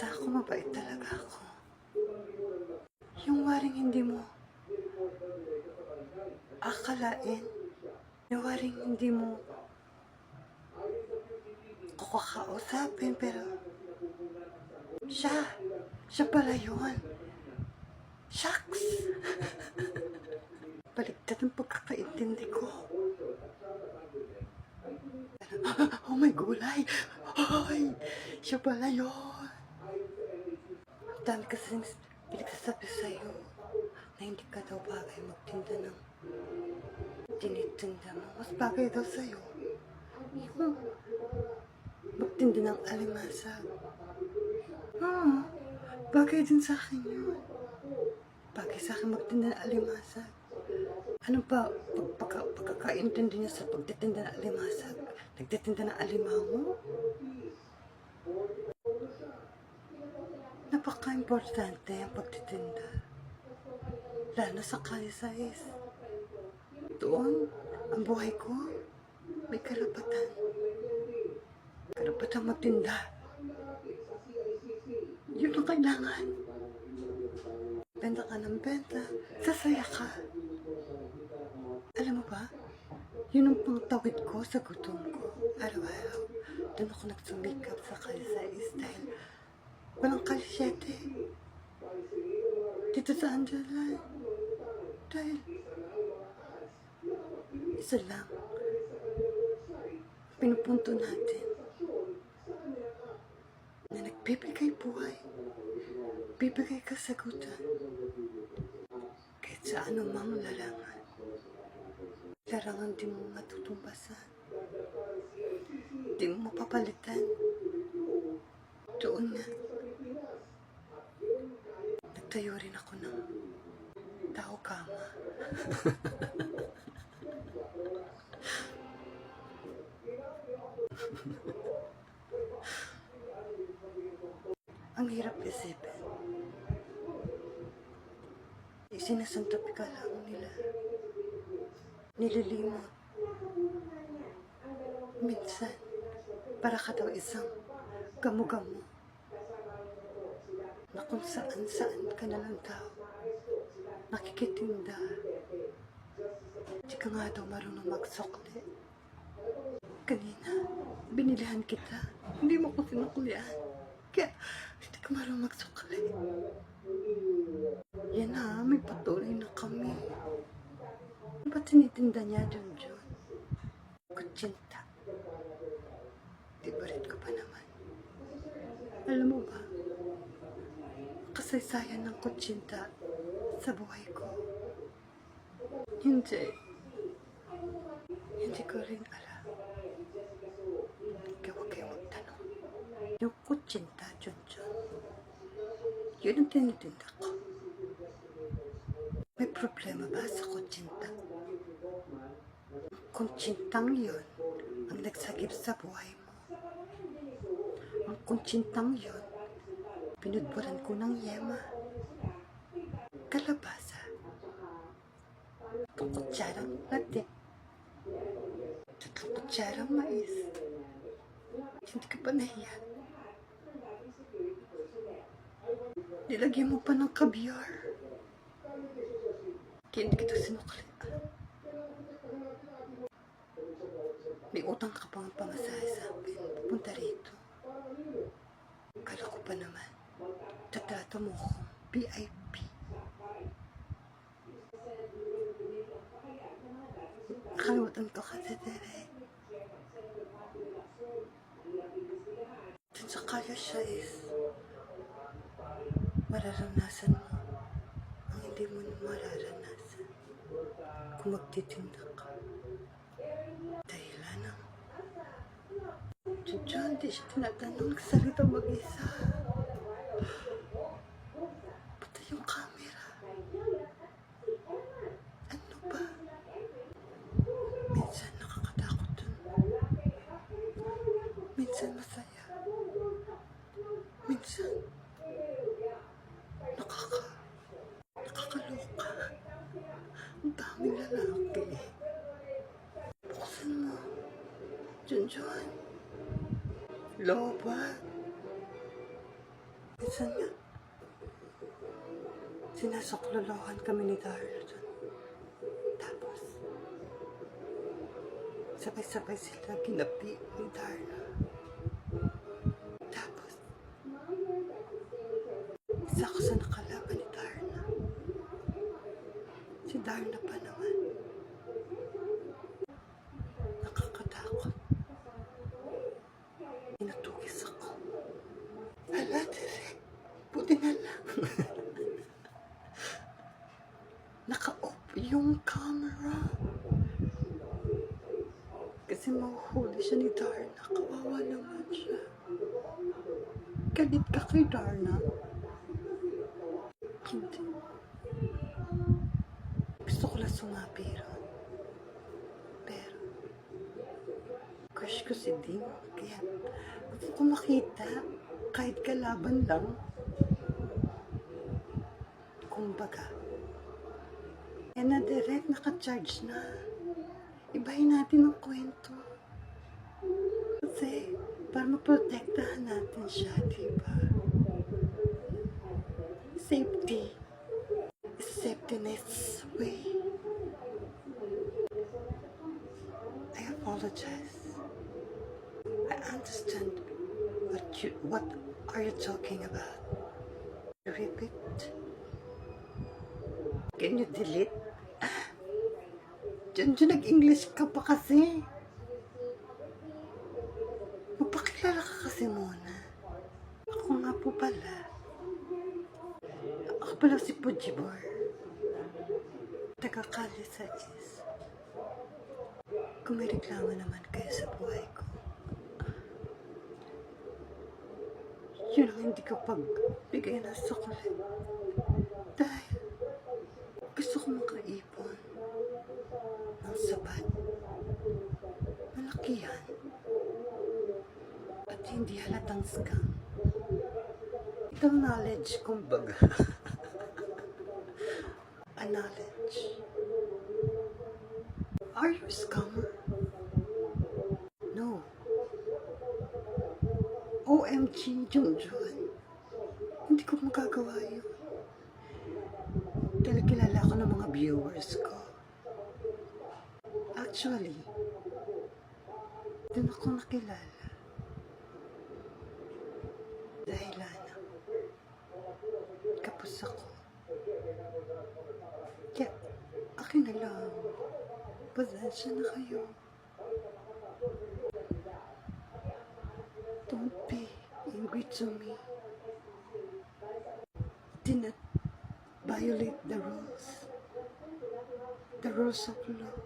Basta ako, mabait talaga ako. Yung waring hindi mo akalain, yung waring hindi mo kakausapin, pero siya pala yun. Shucks! Baligtad ang pagkakaintindi ko. Oh my gulay! Ay! Siya pala yun! Ang dami kasi pinagsasabi sa'yo na hindi ka daw bagay magtinda ng tinitinda mo. Mas bagay daw sa'yo yung magtinda ng alimasag. Bagay din sa akin yun. Bagay sa akin magtinda ng alimasag. Ano ba pagkakaintindi niya sa pagtitinda ng alimasag? Nagtitinda ng alimango? Napaka-importante ang pagtitinda. Lalo sa Kalisais. Doon, ang buhay ko, may karapatan. Karapatan magtinda. Yun ang kailangan. Benta ka ng benta, sasaya ka. Alam mo ba, yun ang pangtawid ko sa gutom ko. Araw-araw, doon ako nagsumikap sa Kalisais dahil walang kalisyete. Dito sa Andalan. Dahil isa lang pinupunto natin na nagbibigay buhay, bibigay kasagutan kahit sa anumang larangan. Larangan di mo matutumbasan, di mo mapapalitan. Doon nga nagtayo rin ako ng tao kama. Ang hirap isipin. Isinasantabi ka lang nila. Nililimot. Minsan, para ka daw isang gamu-gamu na kung saan-saan ka na lang daw nakikitinda. Di ka nga daw marunong magsukli. Kanina, binilihan kita. Hindi mo ko sinuklian. Kaya, hindi ka marunong magsukli. Yan na, may patuloy na kami. Ba't tinitinda niya dun? Kutsinta. Tibarit ko pa naman. Alam mo ba, kasaysayan ng kutsinta sa buhay ko. Hindi ko rin alam. Kaya huwag kayo magtanong. Yung kutsinta, yun ang tinitinda ko. May problema ba sa kutsinta? Ang kutsintang yun ang nagsagip sa buhay mo. Ang kutsintang yun, pinudburan ko ng yema, kalabasa, kutsyarang latik, 3 kutsyarang mais. Hindi ka pa nahiya. Nilagyan mo pa ng kabyar. Kaya hindi kita sinukli. May utang ka pang pamasahe sa akin. Pupunta rito. Kala ko pa naman, tatrato mo ko VIP. Nakalimutan ko kasi direct. Dun sa Kalisais, mararanasan mo ang hindi mo mararanasan kung magtitinda ka. Dahilan ng Diyan, di siya tinatanong, nagsalita mag-isa. Patay yung camera. Ano ba? Minsan nakakatakot dun. Minsan masaya. Minsan nakakaloka. Ang daming lalaki. Buksan mo. Diyan. Loba. Minsan nga, sinasaklolohan kami ni Darla dun. Tapos, sabay-sabay sila ginabi ni Darla. Tapos, isa ko sa nakalaban ni Darla. Si Darla pa naman. Nakakatakot. Inatugis ako. Hala, Derek. Buti na lang. Naka-off yung camera. Kasi mahuhuli siya ni Darna. Kawawa naman siya. Galit ka kay Darna? Hindi. Gusto ko lang sumabi ron. Pero, crush ko si Ding. Kaya, gusto ko makita. Kahit kalaban lang. Kumbaga, na direct naka-charge na. Ibahin natin ang kwento. Kasi, para maprotektahan natin siya, diba? Safety. Safety-ness way. I apologize. I understand what are you talking about? Repeat. Can you delete? Diyan nag-English ka pa kasi. Magpakilala ka kasi muna. Ako nga po pala. Ako pala si Pujibor. Taga-Kali sa is. Kung may reklamo naman kayo sa buhay ko, yun ang hindi ko pagbigay ng suklit. Dahil gusto ko makaipon ng sapat, malakihan, at hindi halatang scam. Itong knowledge, kumbaga. A knowledge. Are you a scammer? No. OMG, Junjun. Hindi ko magagawa yun. Dahil kilala ko ng mga viewers ko. Actually, dun ako nakilala. Dahil kapos ako. Kaya, akin na lang. Pasensya na kayo. Don't be angry to me. Did not violate the rules. The rules of law.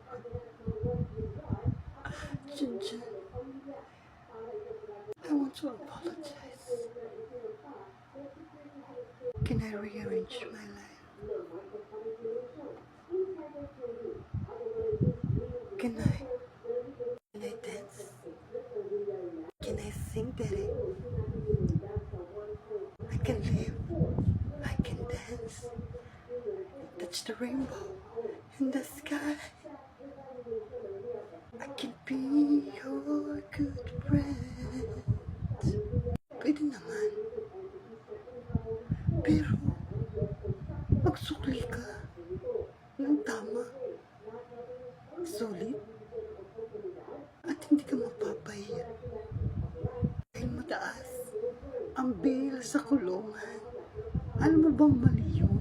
Junjun, I want to apologize. Can I rearrange my life? Can I dance? Can I sing, Derek? I can live. I can dance. Touch the rainbow in the sky. I can be your good friend. Pwede naman. Pero, magsukli ka ng tama. Solid. At hindi ka mapapahiya. Dahil mataas ang bail sa kulungan. Alam mo bang mali yun?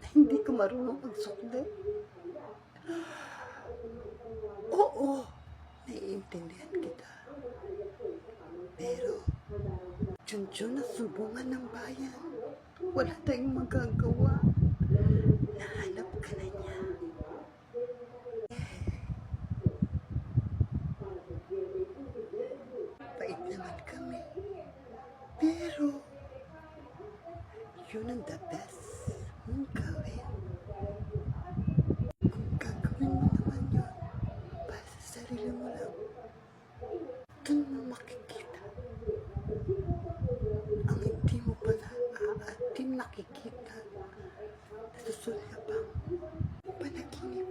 Na hindi ka marunong magsukli? Oo, naiintindihan kita. Pero, Junjun na sumbungan ng bayan. Wala tayong magagawa. Nahanap ka na niya. Pait naman kami. Pero, yun ang the best mong gawin. Kung gagawin mo naman yun, para sa sarili mo lang, dun mo makikita ang hindi mo pala aating nakikita. Nasusulabang panaginip.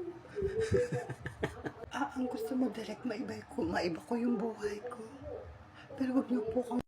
Ang gusto mo direct maiba ko yung buhay ko. Pero wag niyo po kong